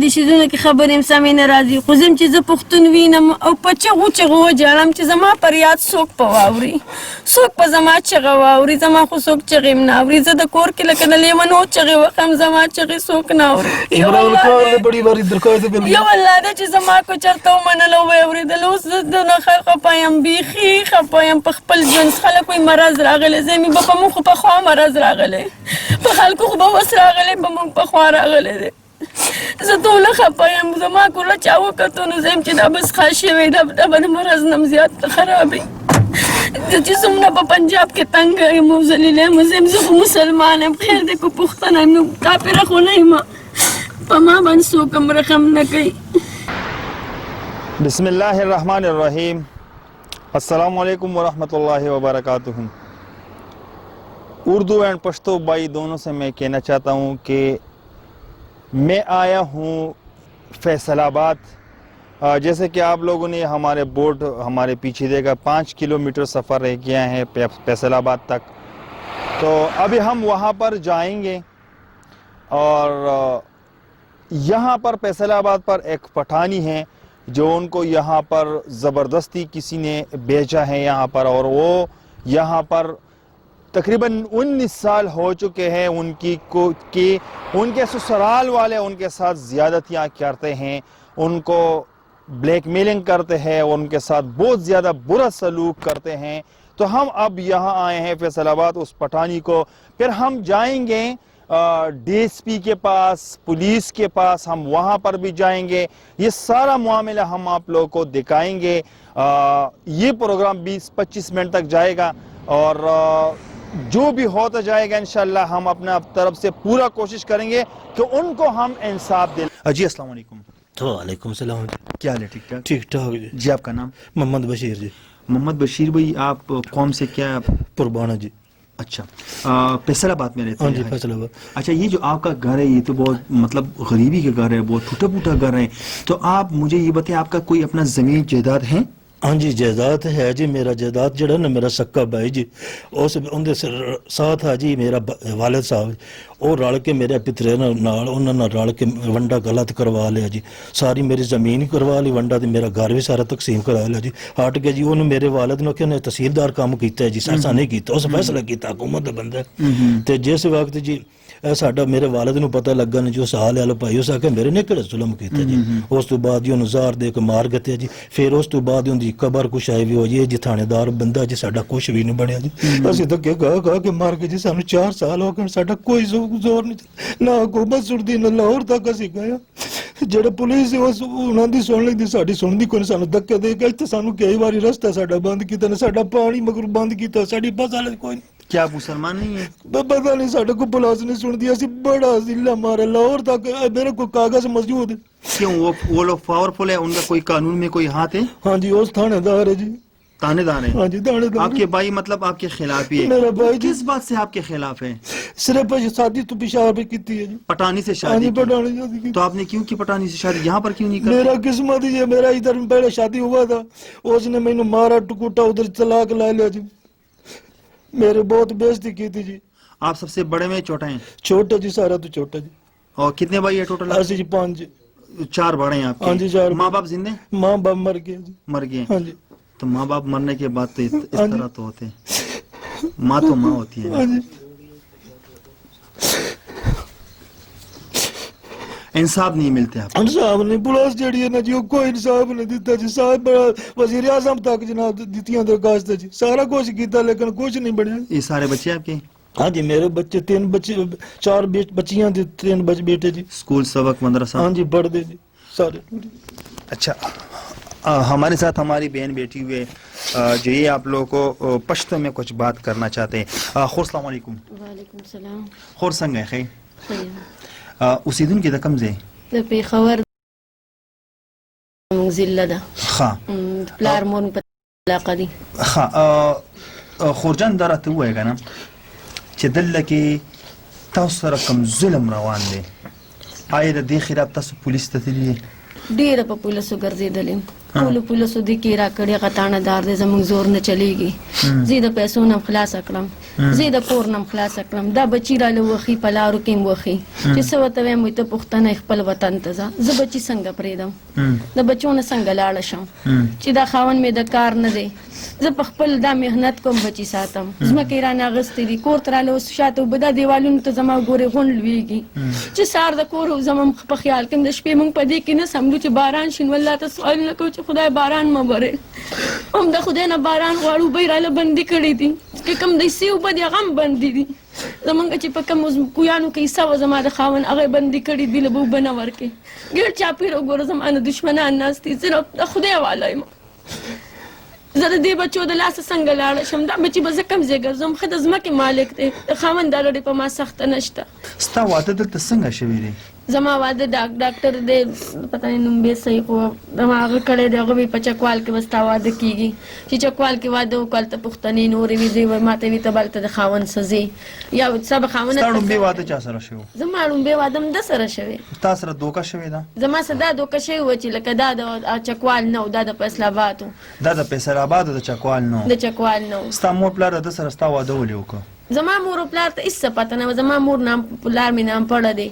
دې شیزونه کې خبرې هم سمې نه راځي، خو زه یم چې زه پښتون وینم او په چغو چغو وژاړم چې زما فریاد څوک په واوري، څوک په زما چغه واوري، زما خو څوک چغې م نه اوري. زه د کور کې لکه د لیونو چغې وکړم، زما چغې څوک نه اوري. یو الله ده چې زما کو چېرته ومنله ویې اورېدل. اوس زه دونه خفه یم، بیخي خفه یم په خپل ژوند. خلک وایي مرض راغلی، زه مې به په موږ خو پخوا مرض راغلی، په خلکو خو به اوس راغلی، په موږ پخوا راغلی دی. زه ټوله خفه یم، زما کوله چا وکتو نو زه یم چې دا بس ښه شوی، دا به د مرض نه م زیات خرابوي. زه چې څومره په پنجاب کې تنګه یم او ذلیله یم، زه یم زه خو مسلمان یم، خیر دی که پښتنه یم نو کافره خو نه یم، په ما باندې څوک هم رحم نه کوي. بسم اللہ الرحمن الرحیم. السلام علیکم ورحمۃ اللہ وبرکاتہ. اردو اینڈ پشتو بائی دونوں سے میں کہنا چاہتا ہوں کہ میں آیا ہوں فیصل آباد. جیسے کہ آپ لوگوں نے ہمارے بورڈ ہمارے پیچھے دیکھا، 5 کلومیٹر سفر رہ گیا ہے فیصل آباد تک. تو ابھی ہم وہاں پر جائیں گے اور یہاں پر فیصل آباد پر ایک پٹھانی ہے جو ان کو یہاں پر زبردستی کسی نے بیچا ہے یہاں پر، اور وہ یہاں پر تقریباً 19 سال ہو چکے ہیں. ان کے سسرال والے ان کے ساتھ زیادتیاں کرتے ہیں، ان کو بلیک میلنگ کرتے ہیں اور ان کے ساتھ بہت زیادہ برا سلوک کرتے ہیں. تو ہم اب یہاں آئے ہیں فیصل آباد اس پٹھانی کو، پھر ہم جائیں گے ڈی ایس پی کے پاس، پولیس کے پاس، ہم وہاں پر بھی جائیں گے. یہ سارا معاملہ ہم آپ لوگوں کو دکھائیں گے. یہ پروگرام 20-25 منٹ تک جائے گا اور جو بھی ہوتا جائے گا انشاءاللہ ہم اپنا طرف سے پورا کوشش کریں گے کہ ان کو ہم انصاف دیں. جی السلام علیکم. وعلیکم السلام. کیا حال ہے؟ ٹھیک ٹھاک؟ ٹھیک ٹھاک جی. آپ کا نام؟ محمد بشیر جی. محمد بشیر بھائی، آپ قوم سے کیا؟ پربانہ جی. اچھا، فیصل آباد میں رہتے ہیں؟ ہاں جی فیصل آباد. اچھا، یہ جو آپ کا گھر ہے یہ تو بہت مطلب غریبی کے گھر ہے، بہت ٹوٹا پھوٹا گھر ہے. تو آپ مجھے یہ بتائیں آپ کا کوئی اپنا زمین جائیداد ہے؟ ہاں جی جائیداد ہے جی. میرا جائیداد جڑا نا میرا سکا بھائی جی، اس اندر ساتھ ہے جی میرا والد صاحب، اور رل کے میرے پترے نال انہوں نے رل کے ونڈا غلط کروا لیا جی. ساری میری زمین کروا لی ونڈا، تے میرا گھر بھی سارا تقسیم کرا لیا جی. ہٹ کے جی انہوں میرے والد نے کہ تحصیلدار کام کیتا ہے جی، ایسا نہیں کیتا، اس فیصلہ کیتا حکومت دا بندہ. تے جس وقت جی ساڈا میرے والد نو پتہ لگا نا جو سال والا بھائی اس آخیا میرے نے کہڑا ظلم کیتا جی. اس تو بعد جی انہوں زہر دے کے مار گتے جی. پھر اس تو بعد ان دی قبر کچھ آئی بھی ہو جی. جی تھانے دار بندہ جی ساڈا کچھ بھی نہیں بنیا جی. اسی دھکے گا کے مار کے جی سانو 4 سال ہو گئے، ساڈا کوئی زور نہیں، نہ حکومت سنتی نہ لاہور تک اسی گئے. جڑے پولیس انہاں دی سن لئی ساڈی سندی کوئی، سانو دھکے دے کے تے سانو کئی واری رستہ ساڈا بند کیتا نے، ساڈا پانی مگر بند کیتا، ساڈی بس حالت کوئی نہیں. کیا آپ مسلمان نہیں ہیں؟ پتہ نہیں ساڈے کو پولیس نے سن دیا، اسی بڑا ضلع مارے لاہور تک میرے کو کاغذ موجود ہے. کیوں وہ لوگ پاورفل ہے؟ ان کا کوئی قانون میں کوئی ہاتھ ہے؟ ہاں جی اس تھانے دار ہے جی. تانے دار ہے؟ ہاں جی تھانے دار. آپ کے بھائی مطلب آپ کے خلاف ہی ہے؟ میرا بھائی جی. کس بات سے آپ کے خلاف ہے؟ صرف شادی تو پیشاب بھی کی ہے جی. پٹھانی سے ہاں شادی جی کی؟ پٹھانی شادی کی. تو آپ نے کیوں کی پٹھانی سے شادی؟ یہاں پر کیوں نہیں کرتے؟ میرا قسمت ہی ہے، میرا ادھر پہلے شادی ہوا تھا، اس نے مینوں مارا ٹکوٹا، ادھر طلاق لا لیا جی. میرے بہت بےزتی کی تھی جی. آپ سب سے بڑے میں چھوٹا ہیں؟ چھوٹا جی، سارا تو چھوٹا جی. اور کتنے بھائی ہے ٹوٹل؟ ایسے جی 5 جی. 4 بڑے ہیں آپ کے؟ ہاں جی 4. ماں باپ زندے؟ ماں باپ مر گئے جی. مر گئے؟ ہاں جی. تو ماں باپ مرنے کے بعد تو اس طرح تو ہوتے ہیں. ماں تو ماں ہوتی ہے. ہاں جی. انصاف نہیں ملتے آپ؟ انصاف نہیں، پولیس جیڑی ہے نا جی وہ کوئی انصاف نہیں دیتا جی. صاحب وزیر اعظم تک جناب دیتیاں درخواست جی، سارا کچھ کیتا لیکن کچھ نہیں بنیا. یہ سارے بچے آپ کے؟ ہاں جی میرے بچے 3 بچے، 4 بچیاں تھے، 3 بیٹے جی. اسکول سبق مدرسہ؟ ہاں جی پڑھ دے جی سارے. اچھا، ہمارے ساتھ ہماری بہن بیٹھی ہوئے جو یہ آپ لوگوں کو پشتو میں کچھ بات کرنا چاہتے ہیں. خور السلام علیکم. وعلیکم السلام. خور څنګه یې؟ خیر. اوسیدونکي د کوم ځای؟ د پېښور ضلع ده. ښه. پلار مور په علاقه دي. ښه. خورجان دا راته ووایه که نه چې دلته کې تاسو سره کوم ظلم روان دی، آیا د دې خلاف تاسو پولیس ته تللي؟ ډیره په پولیسو ګرځېدلې ټولو پولیسو دې کې راکړې هغه تاڼهدار دی زموږ زور نه چلیږي زه د پیسو نه هم خلاصه کړم زه د کور نه هم خلاصه کړم دا بچي راله وښي په لارو کې هم وښي چې څه ورته وایم وایي ته پښتنه یې خپل وطن ته ځه زه بچي څنګه پرېږدم د بچو نه څنګه لاړه شم چې دا خاوند مې د کار نه دی زه په خپل دا محنت کوم بچي ساتم ځمکې یې رانه اخیستې دي کور ته راله اوس شاته اوبه دا دیوالونو ته زما ګورې غونډ لوېږي چې سهار د کور زما په خیال کې د شپې موږ په دې کې نه سملو چې باران شي نو الله ته سوالونه کوو چې خدای باران مه برې هم د خدای نه باران غواړو اوبه یې راله بندي کړي دي چې کوم دیسي اوبه دي هغه هم بندي دي زمونږ چې په کوم کویانو کې حصه وه زما د خاوند هغه یې بندي کړي دي له به اوبه نه ورکړې ګېر چاپېره وګوره زما نه دشمنان ناست دي زه د خدای حواله یم زه د دې بچو د لاسه څنګه لاړه شم دا بچي به زه کوم ځای ګرځم ښه د ځمکې مالک دی د خاوند دا لړې په ما سخته نشته ستا واده دلته څنګه شوی دی زما واده ډاکټر دی پته نه نوم به صحیح خو زما هغه کړی دی هغه وایي په چکوال کې به ستا واده کېږي چې چکوال کې واده وکړو هلته پښتنې نورې وي دوی وایي ما ته وي ته به هلته د خاوند څه ځې یا ستا به خاوند ستا ړومبی واده چا سره شوی زما ړومبی واده هم ده سره شوی تا سره دوکه شوې ده زما سره دا دوکه شوې وه چې لکه دا د چکوال نه و دا د فیصل آباد و دا د فیصل آباد د چکوال نه د چکوال نه و ستا مور پلار د سره ستا واده ولې وکړه زما مور او پلار ته هېڅ څه پته نه وه زما مور نام پلار مې نام پړه دی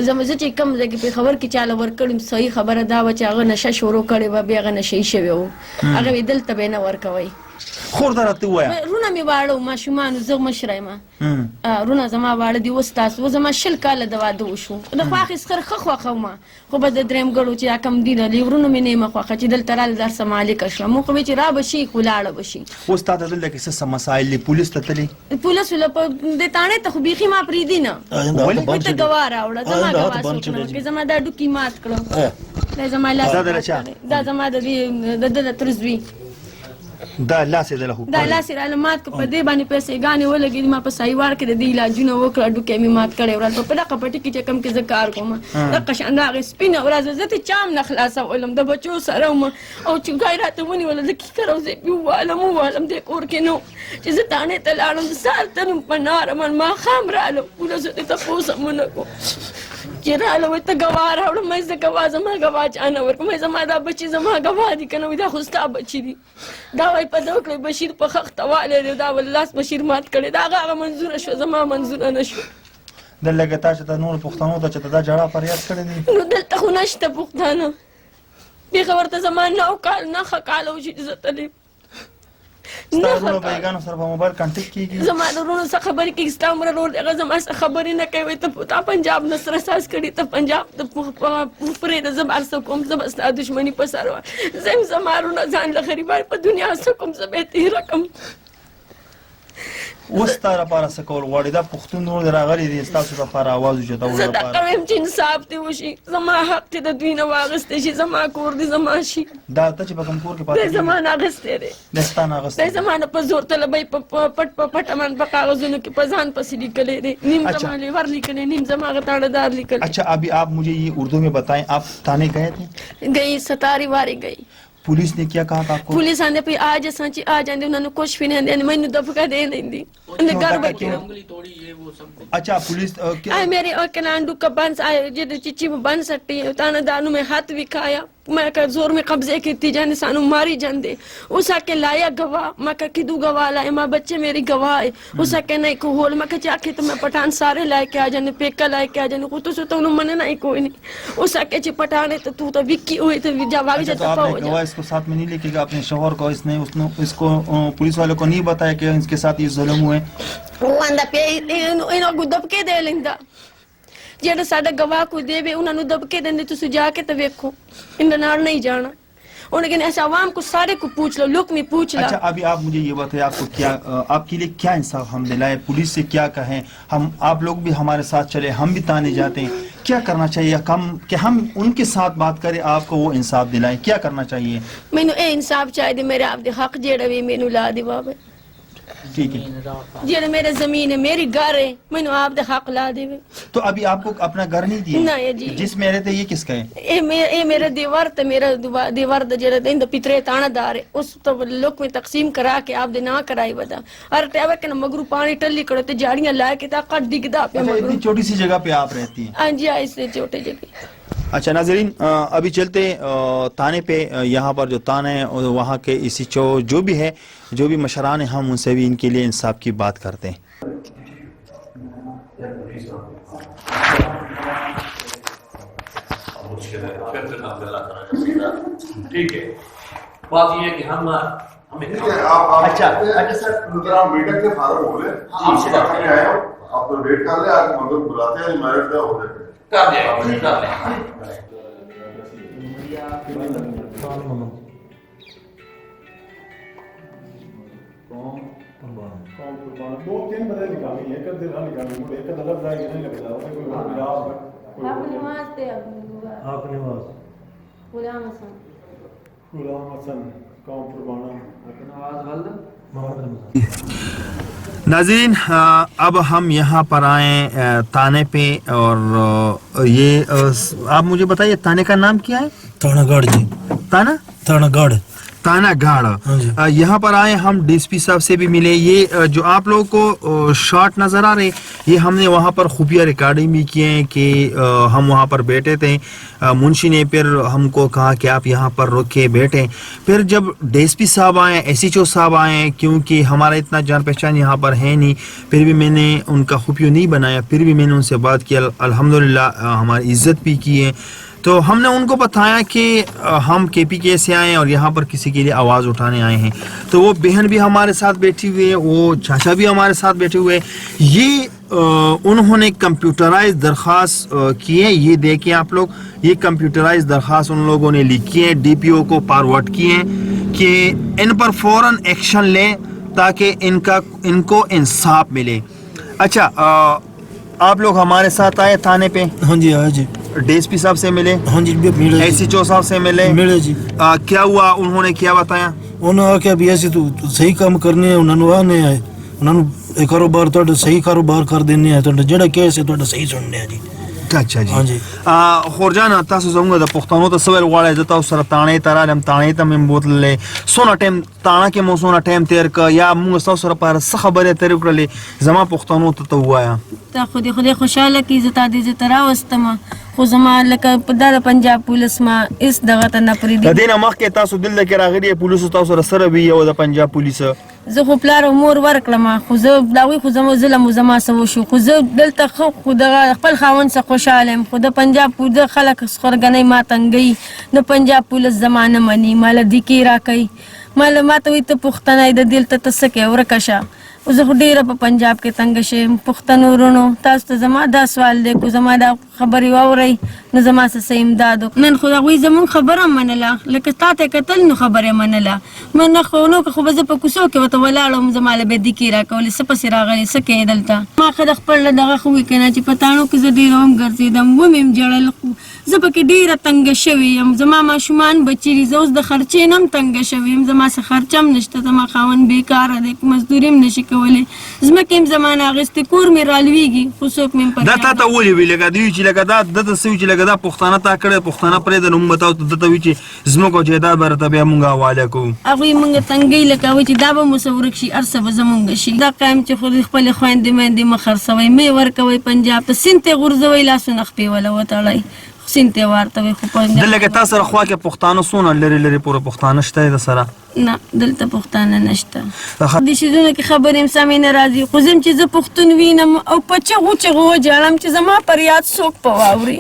زه چې کوم ځای کې پېښور کې چاله ورکړم صحیح خبره دا وه چې هغه نشه شروع کړې وه بیا هغه نشهیي شوې وو هغه وایي دلته به یې نه ورکوئ خور ته راته ووایه رونه مې واړه وو ماشومانو زه مشره یم رونه زما واړه دي اوس تاسو و زما 20 کاله د واده وشو د خواښې سخر ښه خوښه ومه خو به د درېیم ګړو چې دا کم دي د لیورونو مې نه یمه خوښه چې دلته راله در څه مالکه شوه موږ خو وایي چې را به شي خو لاړه به شي اوس تا ته دلته کې څه مسایل دي پولیس ته تللی پولیسو له د تاڼې ته خو بیخي ما پرېږدي نه وایي ته ګواه راوړه زما ګواه څوک نه ورکوي زما دا ډوکي مات کړه دا زما لاس دا زما د ده د تر زوی دا لاس یې دله خو دا لاس یې راله مات کړه په دې باندې پیسې ګانې ولګېدې ما په سایوار کې د دې علاجونه وکړه ډوکی مې مات کړی ورال په دغه پټي کې چې کوم کې زه کار کوم دغه شان راغې سپینه ورځ زه ته چا هم نه خلاصولم د بچو سره وم او چې ګای راته ونیوله زه کیکر او زیپي ووالم دې کور کې نو چې زه تاڼې ته لاړم د سهار ته نوم په نارمن ماښام رالم پولیسو دې تپوس هم ونه کړو چې راله وایي ته ګواه راوړه مې زه ګواه زما ګواه چا نه ورکړم وایي زما دا بچي زما ګواه دي که نه وایي دا خو ستا بچي دي دا وایي په ده وکړئ بشیر په خښته والی دی دا ول لاس بشیر مات کړی دا هغه منظوره شوه زما منظوره نه شوه دلته تا چې ته نور پښتنو ته چې ته دا جړه فریاد کړی دی نو دلته خو نشته پښتانه دې خبر ته زما 9 کال نهه کاله وشي چې زه تللی ستا ورونو بېګانو سره په موبایل کنټیکټ کېږي زما د ورونو څخه خبرې کېږي ستا عمره ورور دی هغه زما څخه خبرې نه کوي تا پنجاب نه سره ساز کړي ته پنجاب پرېږده زه به هر څه کوم زه به ستا دښمني په سر وه زه یم زما ورونه ځان له غریبان په دنیا څه کوم زه به یې تېره کړم اوس ستا لپاره څه کول غواړې دا پښتون نور دی راغلی دی ستاسو لپاره آواز اوچتولو زه لپاره دغه وایم چې انصاف دې وشي زما حق چې د دوی نه واخیستی شي زما کور دې زما شي دا ته چې په کوم کور کې دی پاتې زما نه اخیستی دی دی ستا نه اخیستی دی زما نه په زور طلبۍ په پټه من په کاغذونو کې په ځان پسې لیکلی دی نیم زما لیور لیکلی نیم زما هغه تاڼهدار لیکلی اچھا ابھی آپ مجھے یہ اردو میں بتائیں آپ تھانے گئے تھے گئی 17 واری گئی پولیس نے کیا کہا تھا آپ کو ਪੁਲਿਸ ਆਂਦੇ ਪਈ ਆ ਜਸਾਂ ਚ ਆ ਜਾਂਦੇ ਉਹਨਾਂ ਨੂੰ ਕੁਝ ਵੀ ਨਹੀਂ ਆਂਦੇ ਮੈਨੂੰ ਦਫਕਾ ਦੇ ਦਿੰਦੀ ਉਹਨੇ ਘਰ ਬੈਠੇ اچھا پولیس آئے میرے کنانڈو کا بنس آئے جد چچی میں بن سکتی ہے تانا دانو میں ہاتھ بھی کھایا میں کہ زور میں قبضے کیتی جانے سانو ماری جاندے اسا کے لایا گواہ میں کہ کدو گواہ لائے ماں بچے میری گواہ ہے اسا کے نہیں کو ہول میں کہ جا کے تمہیں پٹھان سارے لائے کے آ جانے پیکا لائے کے آ جانے کو تو سو تو من نہیں کوئی نہیں اسا کے چ پٹھانے تو تو وکی ہوئی تو جواب جتا آپ نے گواہ اس کو ساتھ میں نہیں لے کے گیا اپنے شوہر کو اس نے اس کو پولیس والوں کو نہیں بتایا کہ اس کے ساتھ یہ ظلم ہوئے ਉਹ ਆਂਦਾ ਪਿਆ ਇਹਨਾਂ ਨੂੰ ਦਬਕੇ ਦੇ ਲੈਂਦਾ ਜਿਹੜਾ ਸਾਡਾ ਗਵਾਹ ਕੋਈ ਦੇਵੇ ਉਹਨਾਂ ਨੂੰ ਦਬਕੇ ਦਿੰਦੇ ਤੁਸੀਂ ਜਾ ਕੇ ਤੇ ਵੇਖੋ ਇਹਨਾਂ ਨਾਲ ਨਹੀਂ ਜਾਣਾ انہوں نے ایسا عوام کو سارے کو پوچھ لو لوگ میں پوچھ لو اچھا ابھی آپ مجھے یہ بتائیں آپ کو کیا آپ کے لیے کیا انصاف ہم دلائیں پولیس سے کیا کہیں ہم آپ لوگ بھی ہمارے ساتھ چلے ہم بھی تانے جاتے ہیں کیا کرنا چاہیے کہ ہم ان کے ساتھ بات کریں آپ کو وہ انصاف دلائیں کیا کرنا چاہیے مینو اے انصاف چاہیے میرے آپ دے حق جیڑا بھی مینو لا دے بابا ٹھیک ہے جیڑا میرے زمین ہے میری گھر ہے مینو آپ دے حق لا دے تو ابھی آپ کو اپنا گھر نہیں دیا نہیں جی جس میں رہتے یہ کس کا ہے اے میرا دیوار تے میرا دیوار دا جیڑا دین دا پترے تانا دار ہے اس تو لوگ میں تقسیم کرا کے آپ دے نہ کرائی ودا ہر ٹیوے کہ مگرو پانی ٹلی کرو تے جاڑیاں لائے کے تا کٹ ڈگدا پہ اتنی چھوٹی سی جگہ پہ آپ رہتی ہیں ہاں جی ایسے چھوٹے جگہ اچھا ناظرین ابھی چلتے تانے پہ. یہاں پر جو تانے ہیں وہاں کے اسی جو بھی ہے جو بھی مشران ہیں ہم ان سے بھی ان کے لیے انصاف کی بات کرتے ہیں. ٹھیک ہے بات یہ ہے کہ ہم اچھا سر میٹنگ کے فارم ہو گئے آپ تو ویٹ کر لیں آپ مطلب بلاتے ہیں میرٹ کا ہو جائے کر دیں. ناظرین اب ہم یہاں پر آئے تانے پہ اور یہ آپ مجھے بتائیے تانے کا نام کیا ہے؟ تانا گاڑ جی. تانا گاڑ تانا گاڑ. یہاں پر آئے ہم ڈی ایس پی صاحب سے بھی ملے. یہ جو آپ لوگوں کو شارٹ نظر آ رہے یہ ہم نے وہاں پر خفیہ ریکارڈنگ بھی کیے ہیں کہ ہم وہاں پر بیٹھے تھے. منشی نے پھر ہم کو کہا کہ آپ یہاں پر رک کے بیٹھیں. پھر جب ڈی ایس پی صاحب آئے ایس ایچ او صاحب آئے کیونکہ ہمارا اتنا جان پہچان یہاں پر ہے نہیں پھر بھی میں نے ان کا خفیہ نہیں بنایا. پھر بھی میں نے ان سے بات کی الحمدللہ ہماری عزت بھی کی ہے. تو ہم نے ان کو بتایا کہ ہم کے پی کے سے آئے ہیں اور یہاں پر کسی کے لیے آواز اٹھانے آئے ہیں. تو وہ بہن بھی ہمارے ساتھ بیٹھی ہوئی ہے وہ چاچا بھی ہمارے ساتھ بیٹھے ہوئے. یہ انہوں نے کمپیوٹرائز درخواست کی ہے. یہ دیکھیں آپ لوگ یہ کمپیوٹرائز درخواست ان لوگوں نے لکھی ہے ڈی پی او کو فارورڈ کی ہیں کہ ان پر فوراً ایکشن لیں تاکہ ان کو انصاف ملے. اچھا آپ لوگ ہمارے ساتھ آئے تھانے پہ؟ ہاں جی آئے جی. ڈی ایس پی صاحب سے ملے؟ ہاں جی ملے. ایس ایچ او صاحب سے ملے؟ ملے جی. کیا ہوا انہوں نے کیا بتایا؟ انہوں نے آخیا بھی ایسے تو صحیح کام کرنے انہوں نے آنے آئے انہوں نے کاروبار تو صحیح کاروبار کر دینے ہے تو جڑا کیس ہے تو صحیح سننے ہے جی. اچھا جی. ہاں جی. خورجان تاسو زموږ د پښتنو ته سوال غواړی زه تاسو سره تاڼې ته رالم تاڼې ته مې بوتللی څونه ټایم تاڼه کې مو څونه ټایم تېر که یا موږ ستاسو سره په څه خبرې تېرې کړلې زما پښتنو ته ته ووایه. تا خدای خوشحاله کړي زه تا دې زه ته راوستم خو زما لکه دا د پنجاب پولیس ما هېڅ دغه ته نه پرېږدي. د دې نه مخکې تاسو دلته کې راغلي پولیسو تاسو سره وي او د پنجاب پولیس زه خو پلار او مور ورکړم خو زه د هغوی خو زما ظلم زما څه وشو خو زه دلته خو دغه خپل خاوند څخه خوشحاله یم خو د پنجاب د خلک خورګنۍ ما تنګوي د پنجاب پولیس زما نه مني ماله دیکې راکوي ماله ما ته وایي ته پښتنه یې د دلته ته څه کوې ورکه شه. زه خو ډېره په پنجاب کې تنګه شوې یم پښتنو ورونو تاسو ته زما دا سوال دی که زما دا خبرې واورئ نو زما څه څه امداد وکړئ. نن خو هغوی زمونږ خبره منله لکه تا ته کتل نو خبره یې منله نه خو نو که خو به زه په کوڅو کې ورته ولاړ وم زما له به یې دیکې راکولې څه پسې راغلې څه کوې دلته ما ښه د خپل دغه خو وي که نه چې په تاڼو کې زه ډېره وم ګرځېدم ومې م جړل خو زه پکې ډېره تنګه شوې یم زما ماشومان بچي دي زه اوس د خرچې نه هم تنګه شوې یم زما څه خرچه هم نشته زما خاوند بېکاره دی مزدوري هم نشي کولی ځمکې هم زما نه اخېستې کور مې رالوېږي خو څوک مې هم دا تا ته ولې وي لکه دوی چې لکه دا دته څه وي چې لکه دا پښتانه تا کړی پښتانه پرېږده نو موږ به تاسو دته وي چې ځمکو جایداد به راته بیا موږ حواله کوو هغوی موږ تنګۍ لکه وایي چې دا به مو څه ورک شي هر څه به زمونږ شي دا قایم چې خو خپلې خویندې میندې مه خرڅوئ مې ورکوئ پنجاب ته سیند ته غورځوئ لاسونه خپې وله وتړئ سیند ته واردوئ خو پنجاب دلته تا سره خوا کې پښتانه څونه لرې لرې پورې پښتانه شته د سره نه دلته پښتانه نشته دې شیزونو کې خبرې هم سمې نه راځي خو زم چې زه پښتون وینم او په چغو چغو وجاړم چې زما فریاد څوک په واوري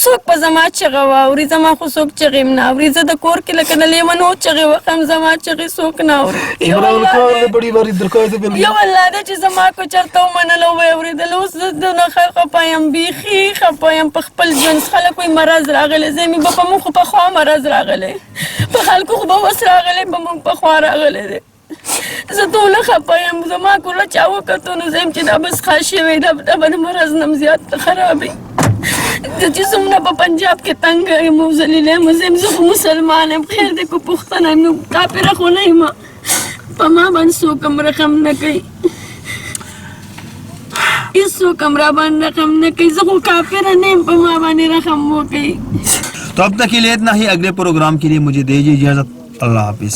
څوک په زما چغه واوري زما خو څوک چغې م نه اوري زه د کور کې لکه د لیمنو چغې وخم زما چغې څوک نه اوري یو الله ده چې زما کو چېرته ومنله ویې اورېدله اوس زه د نه خفه یم بیخي خفه یم په خپل ژوند خلک وایي مرض راغلی زه مې به په موږ خو پخوا مرض راغلی په خلکو خو به اوس راغلی په موږ پخوا راغلی دی زه ټوله خفه یم زما کله چا وکتو نو زه یم چې دا بس ښه شوی دا به د مرض نه م زیات خرابوي زه چې څومره په پنجاب کې تنګه یم او ذلیله یم زه یم زه خو مسلمان یم خیر دی که پښتنه یم نو کافره خو نه یم په ما باندې څوک هم رحم نه کوي هېڅوک هم را باندې رحم نه کوي زه خو کافره نه یم په ما باندې رحم وکوي. تو اب تک کے لیے اتنا ہی اگلے پروگرام کے لیے مجھے دیجیے اجازت اللہ حافظ.